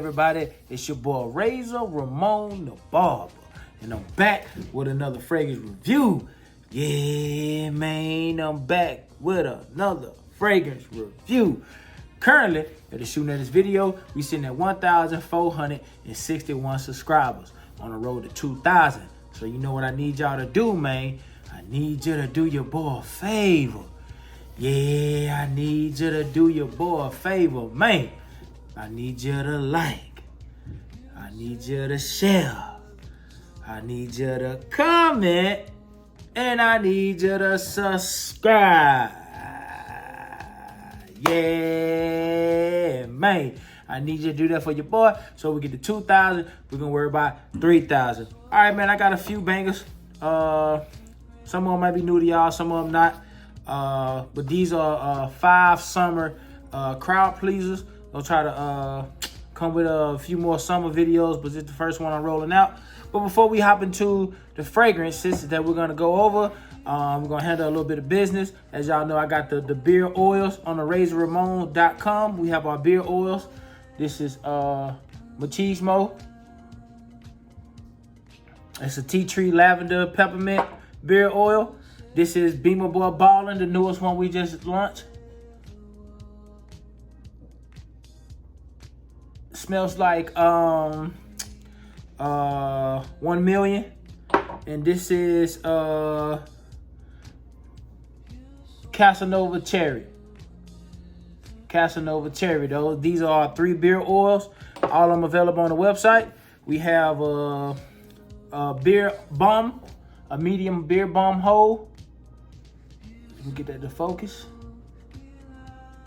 everybody? It's your boy Razor Ramon the Barber, and I'm back with another fragrance review. Yeah, man, I'm back with another fragrance review. Currently, at the shooting of this video, we sitting at 1,461 subscribers on the road to 2,000. So you know what I need y'all to do, man? I need you to do your boy a favor. Yeah, I need you to do your boy a favor, man. I need you to like. I need you to share. I need you to comment. And I need you to subscribe. Yeah, man. I need you to do that for your boy. So we get to 2,000. We're going to worry about 3,000. All right, man. I got a few bangers. Some of them might be new to y'all. Some of them not. But these are 5 summer crowd pleasers. I'll try to come with a few more summer videos, but this is the first one I'm rolling out. But before we hop into the fragrances that we're going to go over, we're going to handle a little bit of business. As y'all know, I got the beard oils on the razorramon.com. We have our beard oils. This is machismo. It's a tea tree lavender peppermint beard oil. This is Beamer Boy Ballin', the newest one we just launched. Smells like 1 million. And this is Casanova Cherry. Casanova Cherry, though. These are our 3 beard oils. All of them available on the website. We have a beard balm, a medium beard balm hold. Let me get that to focus.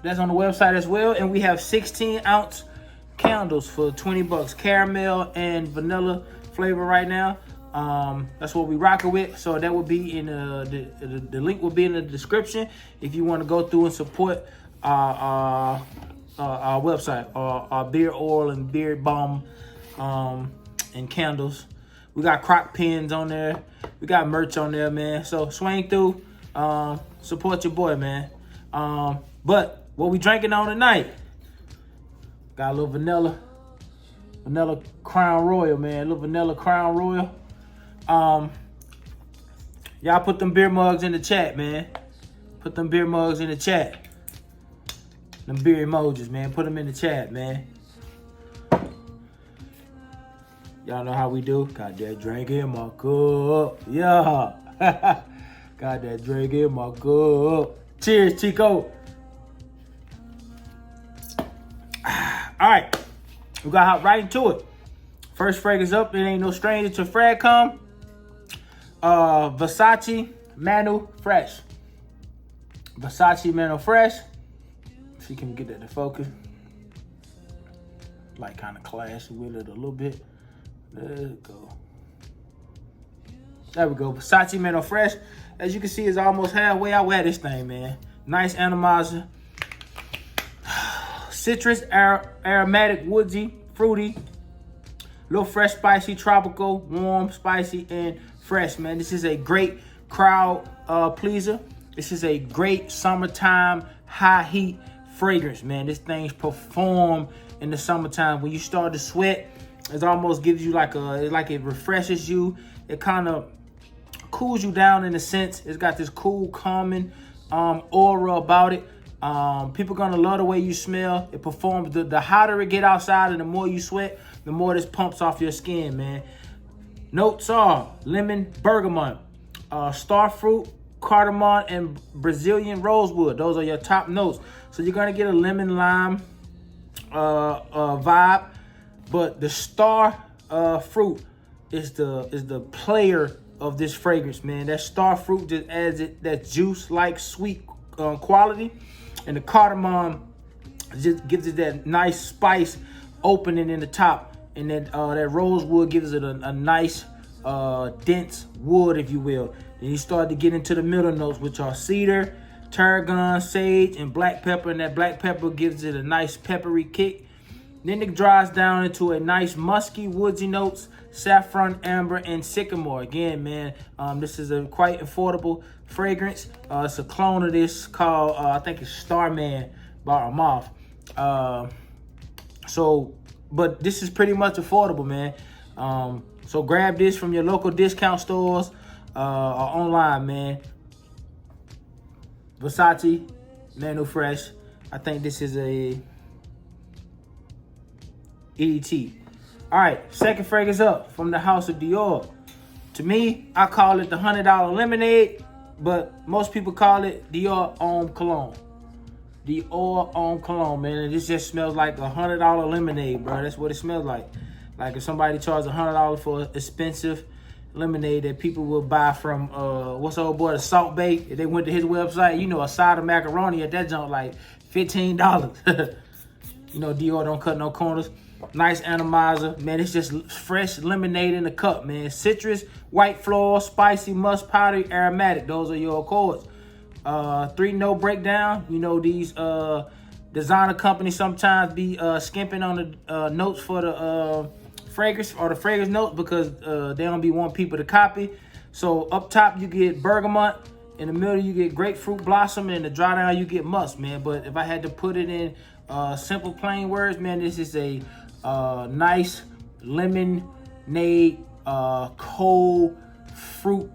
That's on the website as well. And we have 16-ounce candles for 20 bucks. Caramel and vanilla flavor right now. That's what we rocking with. So that will be in the link will be in the description if you want to go through and support our website, our beard oil and beard balm and candles. We got crock pins on there. We got merch on there, man. So swing through, support your boy, man. But what we drinking on tonight? Got a little vanilla Crown Royal, man. A little vanilla Crown Royal. Y'all put them beer mugs in the chat, man. Put them beer mugs in the chat. Them beer emojis, man. Put them in the chat, man. Y'all know how we do. Got that drink in my cup. Yeah. Got that drink in my cup. Cheers, Chico. All right. We got to hop right into it. First fragrance up. It ain't no stranger to Fragcom. Versace Manu Fresh. Versace Manu Fresh. See if you can get that to focus. Like kind of clash with it a little bit. There we go. There we go. Versace Manu Fresh. As you can see, it's almost halfway. I wear this thing, man. Nice atomizer. Citrus, aromatic, woodsy, fruity. Little fresh, spicy, tropical, warm, spicy, and fresh, man. This is a great crowd pleaser. This is a great summertime high heat fragrance, man. This thing's perform in the summertime. When you start to sweat, it almost gives you like it refreshes you. It kind of cools you down in a sense. It's got this cool, calming aura about it. People gonna love the way you smell. It performs. The hotter it get outside and the more you sweat, the more this pumps off your skin, man. Notes are lemon, bergamot, starfruit, cardamom, and Brazilian rosewood. Those are your top notes. So you're gonna get a lemon lime vibe, but the star fruit is the player of this fragrance, man. That star fruit just adds that juice-like sweet quality, and the cardamom just gives it that nice spice opening in the top, and then that rosewood gives it a nice dense wood, if you will. Then you start to get into the middle notes, which are cedar, tarragon, sage, and black pepper, and that black pepper gives it a nice peppery kick. Then it dries down into a nice musky, woodsy notes, saffron, amber, and sycamore. Again, man, this is a quite affordable fragrance. It's a clone of this called, I think it's Starman by Armaf. So but this is pretty much affordable, man. So grab this from your local discount stores or online, man. Versace, Manu Fresh. I think this is a EDT. All right, second fragrance up from the house of Dior. To me, I call it the $100 lemonade, but most people call it Dior Homme Cologne. Dior Homme Cologne, man. And this just smells like a $100 lemonade, bro. That's what it smells like. Like if somebody charged $100 for expensive lemonade that people will buy from, what's the old boy, the Salt Bay. If they went to his website, you know, a side of macaroni at that junk like $15. You know, Dior don't cut no corners. Nice atomizer, man. It's just fresh lemonade in the cup, man. Citrus, white floral, spicy, musk, powdery, aromatic. Those are your accords. 3-note breakdown. You know, these designer companies sometimes be skimping on the notes for the fragrance or the fragrance notes because they don't be wanting people to copy. So up top you get bergamot, in the middle you get grapefruit blossom, and in the dry down you get musk, man. But if I had to put it in simple plain words, man, this is a nice lemonade, cold fruit,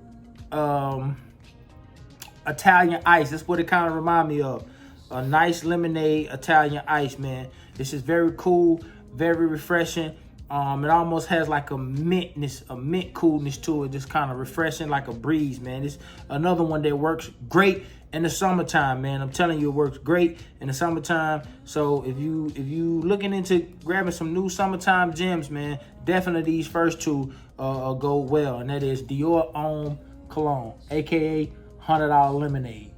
Italian ice. That's what it kind of remind me of. A nice lemonade Italian ice, man. This is very cool, very refreshing. It almost has like a mintness, a mint coolness to it, just kind of refreshing like a breeze, man. It's another one that works great in the summertime, man. I'm telling you, it works great in the summertime. So if you looking into grabbing some new summertime gems, man, definitely these first two go well, and that is Dior Homme Cologne, aka $100 lemonade.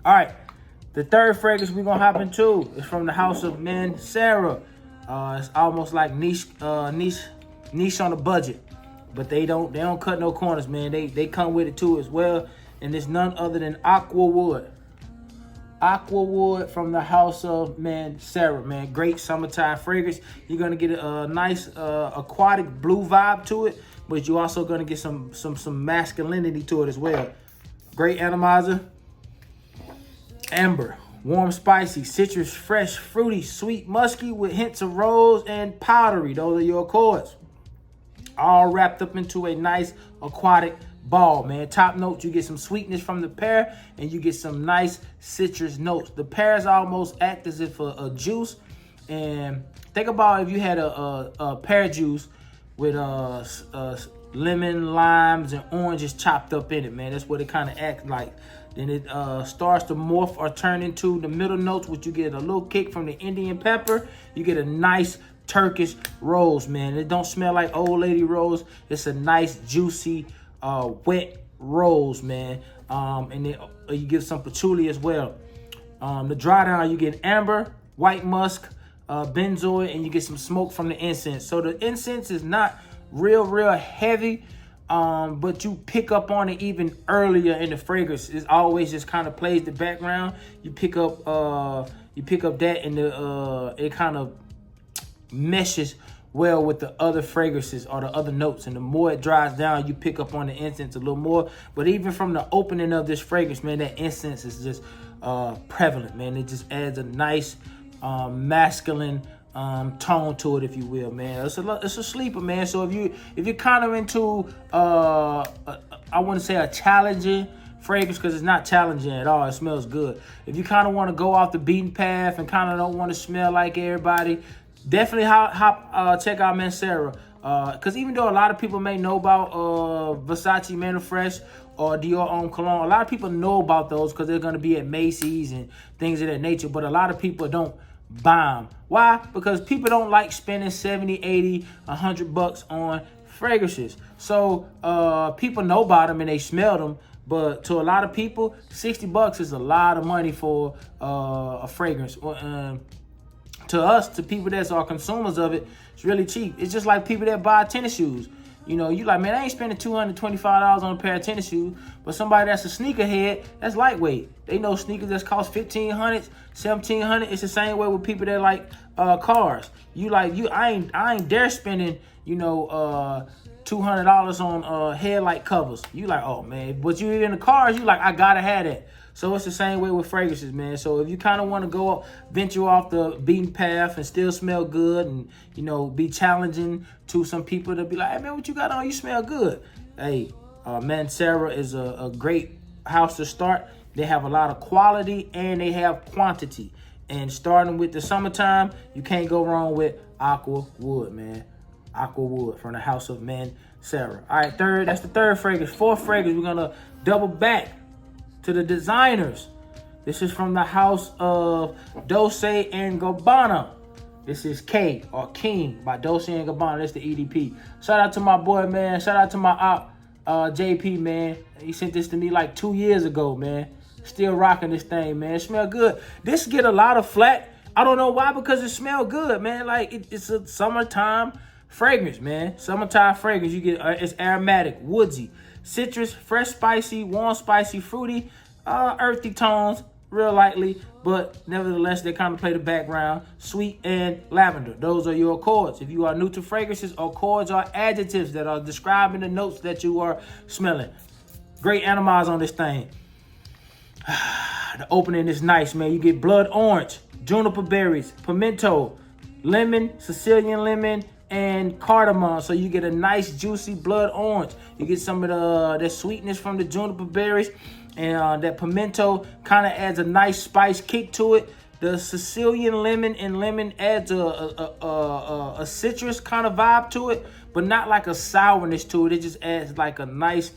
All right, the third fragrance we're gonna hop into is from the house of Manera. It's almost like niche on a budget, but they don't cut no corners, man. They come with it too as well, and it's none other than Aqua Wood. Aqua Wood from the house of Manera, man. Great summertime fragrance. You're gonna get a nice aquatic blue vibe to it, but you're also gonna get some masculinity to it as well. Great atomizer. Amber. Warm, spicy, citrus, fresh, fruity, sweet, musky with hints of rose and powdery. Those are your accords. All wrapped up into a nice aquatic ball, man. Top notes, you get some sweetness from the pear and you get some nice citrus notes. The pears almost act as if a juice. And think about if you had a pear juice with lemon, limes, and oranges chopped up in it, man. That's what it kind of acts like. Then it starts to morph or turn into the middle notes, which you get a little kick from the Indian pepper. You get a nice Turkish rose, man. It don't smell like old lady rose. It's a nice, juicy, wet rose, man. And then you get some patchouli as well. The dry down, you get amber, white musk, benzoin, and you get some smoke from the incense. So the incense is not real heavy. But you pick up on it even earlier in the fragrance. It always just kind of plays the background. You pick up that, and it kind of meshes well with the other fragrances or the other notes. And the more it dries down, you pick up on the incense a little more. But even from the opening of this fragrance, man, that incense is just prevalent, man. It just adds a nice masculine tone to it, if you will, man. It's a sleeper, man. So if you're kind of into I wouldn't say a challenging fragrance, because it's not challenging at all. It smells good. If you kind of want to go off the beaten path and kind of don't want to smell like everybody, definitely check out Manera. Because even though a lot of people may know about Versace Man Fresh or Dior Homme Cologne, a lot of people know about those because they're going to be at Macy's and things of that nature. But a lot of people don't buy them. Why? Because people don't like spending 70, 80, 100 bucks on fragrances. So people know about them and they smell them. But to a lot of people, 60 bucks is a lot of money for a fragrance. To us, to people that are consumers of it, it's really cheap. It's just like people that buy tennis shoes. You know, you like, man, I ain't spending $225 on a pair of tennis shoes. But somebody that's a sneakerhead, that's lightweight. They know sneakers that cost $1,500, $1,700. It's the same way with people that like cars. I ain't dare spending, $200 on headlight covers. You like, oh man, but you in the cars, you like, I gotta have that. So it's the same way with fragrances, man. So if you kind of want to go venture off the beaten path and still smell good and, you know, be challenging to some people to be like, hey, man, what you got on? You smell good. Hey, Manera is a great house to start. They have a lot of quality and they have quantity. And starting with the summertime, you can't go wrong with Aqua Wood, man. Aqua Wood from the house of Manera. All right, that's the third fragrance. Fourth fragrance, we're gonna double back to the designers. This is from the house of Dolce and Gabbana. This is K or King by Dolce and Gabbana. That's the EDP. Shout out to my boy, man. Shout out to my op, JP, man. He sent this to me like 2 years ago, man. Still rocking this thing, man. It smell good. This get a lot of flack. I don't know why, because it smell good, man. Like it's a summertime fragrance, man. Summertime fragrance. You get it's aromatic, woodsy, citrus, fresh, spicy, warm, spicy, fruity, earthy tones, real lightly, but nevertheless they kind of play the background. Sweet and lavender. Those are your accords. If you are new to fragrances, accords are adjectives that are describing the notes that you are smelling. Great aromas on this thing. The opening is nice, man. You get blood orange, juniper berries, pimento, lemon, Sicilian lemon, and cardamom. So you get a nice juicy blood orange. You get some of the sweetness from the juniper berries, and that pimento kind of adds a nice spice kick to it. The Sicilian lemon and lemon adds a citrus kind of vibe to it, but not like a sourness to it. It just adds like a nice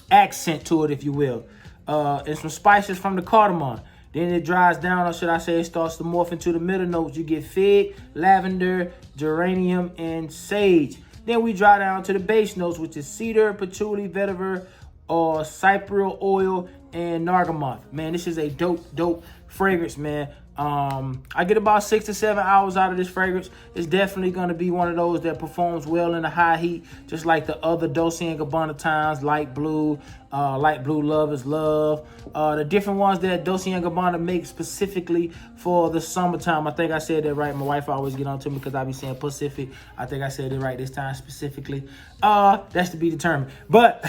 accent to it, if you will. And some spices from the cardamom. Then it dries down, or should I say it starts to morph into the middle notes. You get fig, lavender, geranium, and sage. Then we dry down to the base notes, which is cedar, patchouli, vetiver, or cypriol oil, and bergamot. Man, this is a dope fragrance, man. I get about 6 to 7 hours out of this fragrance. It's definitely going to be one of those that performs well in the high heat, just like the other Dolce & Gabbana times, light blue love is love. The different ones that Dolce & Gabbana makes specifically for the summertime. I think I said that right. My wife always get on to me because I be saying Pacific. I think I said it right this time specifically. That's to be determined. But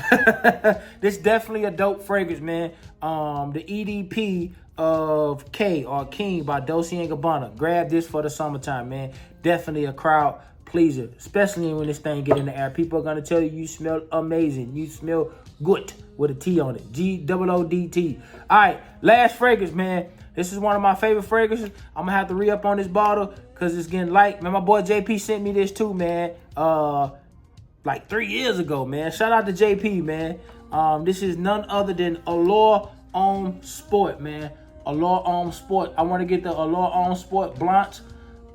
this definitely a dope fragrance, man. The EDP of K or King by Dolce & Gabbana. Grab this for the summertime, man. Definitely a crowd pleaser, especially when this thing get in the air. People are going to tell you smell amazing. You smell good with a T on it. G-O-O-D-T. All right, last fragrance, man. This is one of my favorite fragrances. I'm going to have to re-up on this bottle because it's getting light. Man, my boy JP sent me this too, man. Like 3 years ago, man. Shout out to JP, man. This is none other than Homme Sport, man. Homme Sport. I want to get the Homme Sport Blanche.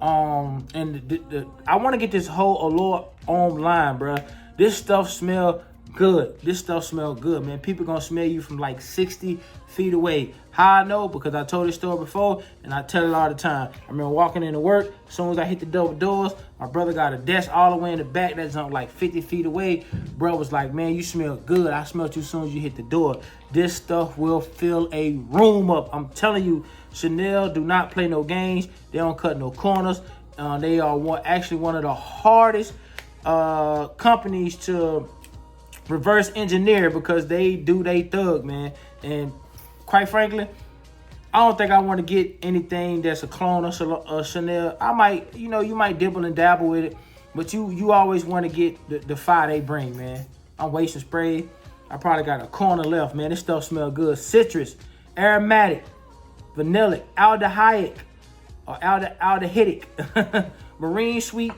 And I want to get this whole Homme line, bro. This stuff smell good. This stuff smell good, man. People gonna smell you from like 60 feet away. How I know? Because I told this story before, and I tell it all the time. I remember walking into work. As soon as I hit the double doors, my brother got a desk all the way in the back that's on like 50 feet away. Bro was like, man, you smell good. I smelled you as soon as you hit the door. This stuff will fill a room up. I'm telling you, Chanel do not play no games. They don't cut no corners. They are actually one of the hardest companies to reverse engineer because they do they thug, man. And quite frankly, I don't think I want to get anything that's a clone of Chanel. I might, you might dibble and dabble with it, but you always want to get the fire they bring, man. I'm wasting spray. I probably got a corner left, man. This stuff smells good. Citrus, aromatic, vanillic, aldehydic, or aldehydic, marine sweet,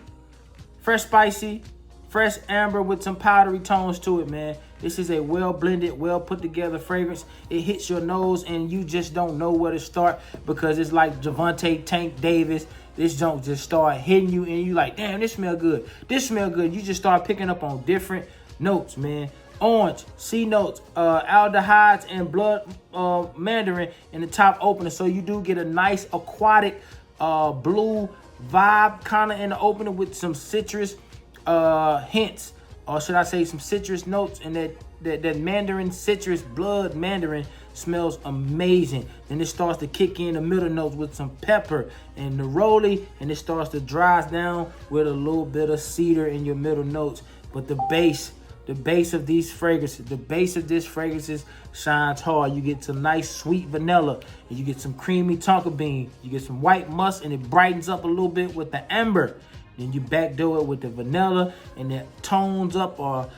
fresh spicy, fresh amber with some powdery tones to it, man. This is a well-blended, well-put-together fragrance. It hits your nose, and you just don't know where to start because it's like Javante Tank Davis. This don't just start hitting you, and you like, damn, this smell good. This smell good. You just start picking up on different notes, man. Orange, C notes, aldehydes, and blood mandarin in the top opener. So you do get a nice aquatic blue vibe kind of in the opener with some citrus hints, or should I say some citrus notes, and that mandarin citrus blood mandarin smells amazing. Then it starts to kick in the middle notes with some pepper and neroli, and it starts to dry down with a little bit of cedar in your middle notes. But the base the base of these fragrances. The base of this fragrances shines hard. You get some nice sweet vanilla, and you get some creamy tonka bean. You get some white musk, and it brightens up a little bit with the amber. Then you backdoor it with the vanilla, and it tones up, or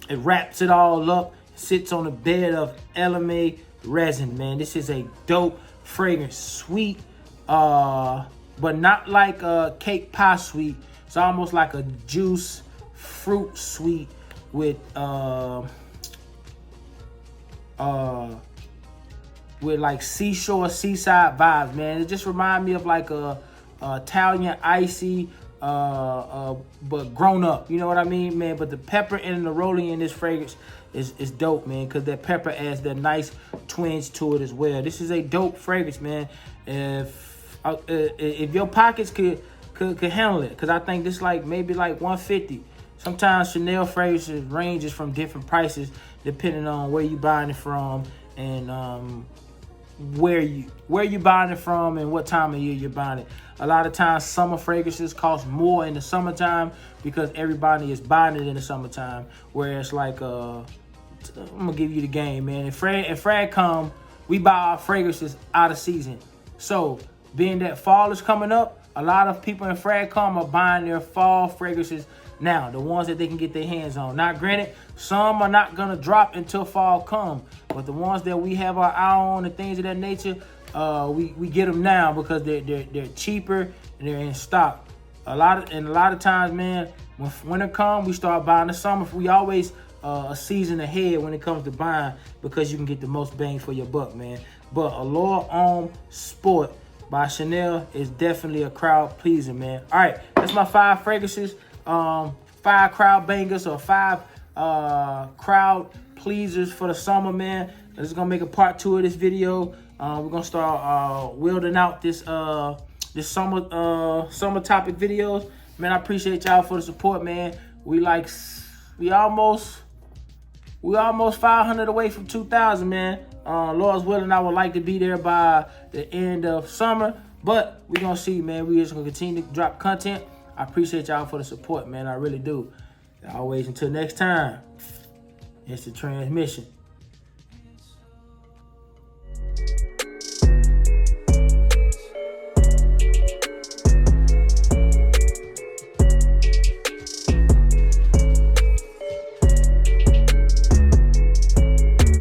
it wraps it all up. Sits on a bed of LMA resin, man. This is a dope fragrance. Sweet, but not like a cake pie sweet. It's almost like a juice fruit sweet with like seaside vibes, man. It just reminds me of like a Italian icy, but grown up. You know what I mean, man? But the pepper and the rolling in this fragrance is dope, man, because that pepper adds that nice twinge to it as well. This is a dope fragrance, man. If your pockets could handle it, because I think this maybe like 150. Sometimes Chanel fragrances ranges from different prices depending on where you buying it from, and where you buying it from, and what time of year you're buying it. A lot of times summer fragrances cost more in the summertime because everybody is buying it in the summertime. Whereas like I'm gonna give you the game, man. In Fragcom, we buy our fragrances out of season. So being that fall is coming up, a lot of people in Fragcom are buying their fall fragrances now, the ones that they can get their hands on. Now, granted, some are not gonna drop until fall come, but the ones that we have our eye on and things of that nature, we get them now because they're cheaper and they're in stock. A lot of times, man, when winter comes, we start buying the summer. We always a season ahead when it comes to buying, because you can get the most bang for your buck, man. But Allure Homme Sport by Chanel is definitely a crowd pleaser, man. All right, that's my 5 fragrances, 5 crowd bangers, or 5 crowd pleasers for the summer, man. This is gonna make a part 2 of this video. We're gonna start wielding out this summer topic videos, man. I appreciate y'all for the support, man. We almost 500 away from 2,000, man. Lord's willing, I would like to be there by the end of summer, but we're gonna see, man. We just gonna continue to drop content. I appreciate y'all for the support, man. I really do. Always, until next time, it's the transmission.